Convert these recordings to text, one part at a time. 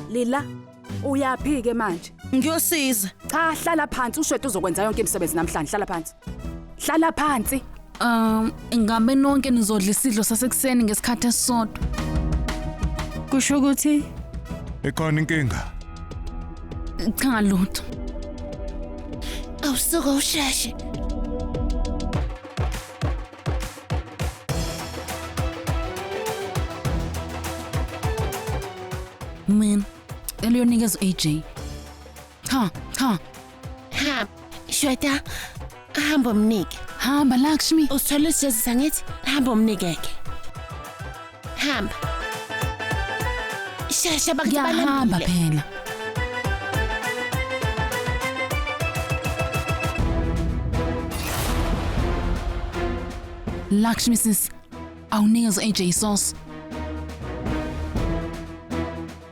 Lila, uyaphi ke manje? Ngiyosiza. Cha, hlala phansi ushwede uzokwenza yonke imisebenzi namhlanje. Hlala phansi. Hlala phansi. Ingabe nonke nizodla isidlo sasekuseni ngesikhathi esisodwa. Kusho ukuthi Ekhona inkinga. Cha lutho. Awusuka usheshe. Man, eliyonikeza AJ. Ha. Ha, Shweta, hamba umnike. Hamba Lakshmi. Usithola isijezisa ngithi hamba umnikeke. Hamba. Sheshe Hamba bakubalekile. phela. Lakshmi sis, awunikeza AJ sauce.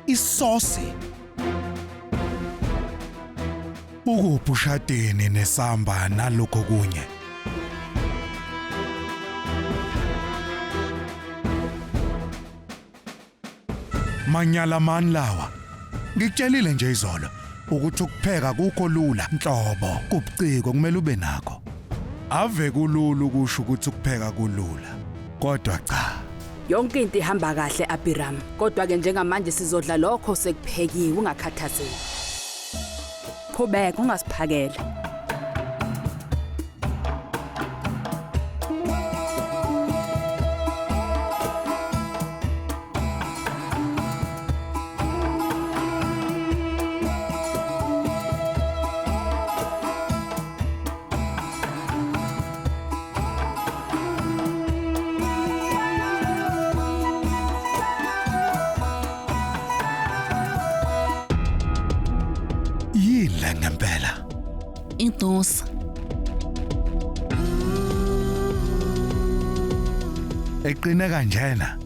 Isosi. Ukuphi ushadeni nesamba nalokho kunye? Manyala mani lawa. Ngikutshelile nje izolo ukuthi ukupheka kukho lula nhlobo kubuciko kumele ube nakho. Ave kulula ukusho ukuthi ukupheka kulula. Kodwa cha. yonke into ihamba kahle Abiram. Kodwa ke njengamanje sizodla lokho sekuphekiwe ungakhathazeki. Qhubeka ungasiphakela. Yile ngempela. Idosa. Eqine kanjena.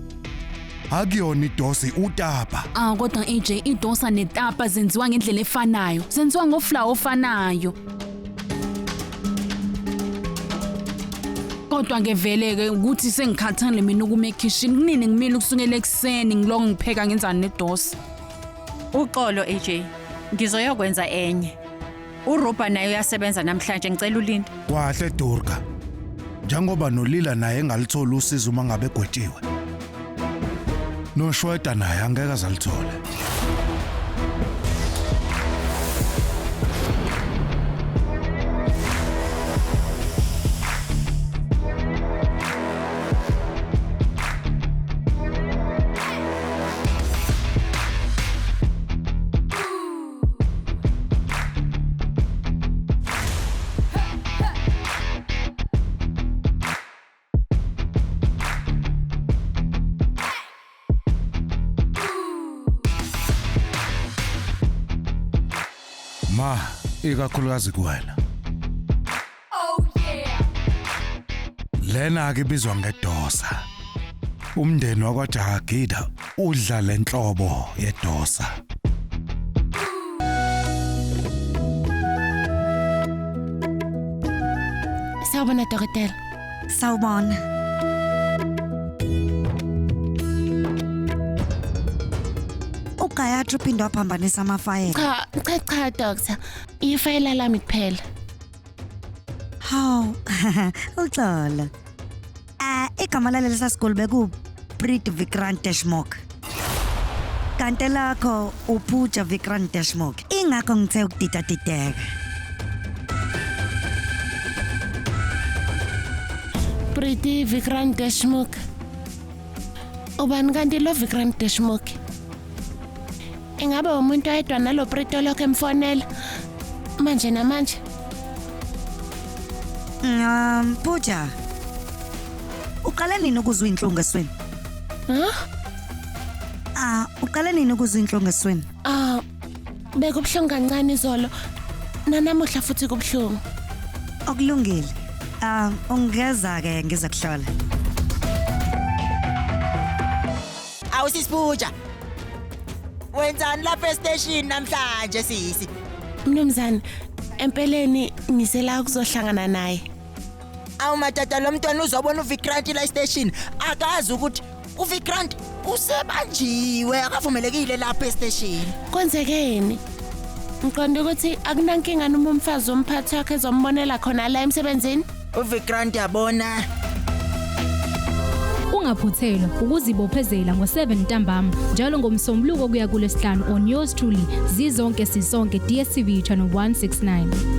Akuyona idosi utapa. Kodwa AJ idosa netapa zenziwa ngendlela efanayo. Zenziwa ngoflour ofanayo. Kodwa ngeveleke ukuthi sengikhathele mina ukuma ekitchen kunini ngimile ukusukela ekseni ngiloko ngipheka ngenzani nedosa. Uxolo AJ. Ngizoyokwenza enye. uRuba naye uyasebenza namhlanje ngicela ulinde. Kwahle Durga. Njengoba noLila naye engalithola usizo uma ngabe egwetshiwe. NoShweta naye angeke azalithola. Ma, ikakhulukazi kuwena. Oh yeah. Lena akibizwa ngedosa. Umndeni wakwaJagida udla lenhlobo yedosa. Sawubona dokotela. Sawubona. Ukayathu uphinda waphambanisa amafayela. Cha doctor. Ifayela lami kuphela. Haw. Uxolo. Igama lalesa school beku Preet Vikrant Deshmukh. Kanti lakho uPooja Vikrant Deshmukh. Ingakho ngithe ukudidadideka. Preet Vikrant Deshmukh. Ubani kanti lo Vikrant Deshmukh? Ingabe umuntu oyedwa nalo Preet lokho emfonela manje namanje? Pooja. Uqale nini ukuzwa inhlungu esweni? Uqale nini ukuzwa inhlungu esweni? Bekubhlungu kancane izolo. Nanamuhla futhi kubhlungu. Okulungile. Ungeza ke ngiza kuhlola. Awusisibuja. Wenzani lapha e-station namhlanje sisi? Mnumzane, empeleni ngisela ukuzohlangana naye. Awu matata lo mntwana uzobona uVikrant la e-station. Akazi ukuthi uVikrant Usebanjiwe akavumelekile lapha estation. Kwenzekeni? Ngiqonde ukuthi akunankinga noma umfazi womphathi wakhe ezombonela khona la emsebenzini? Uvikrant yabona. Ungaphuthelwa ukuzibophezela ngo7 ntambama njalo ngomsombuluko kuya kuLesihlanu on yours truly zizonke sisonke DStv channel 169.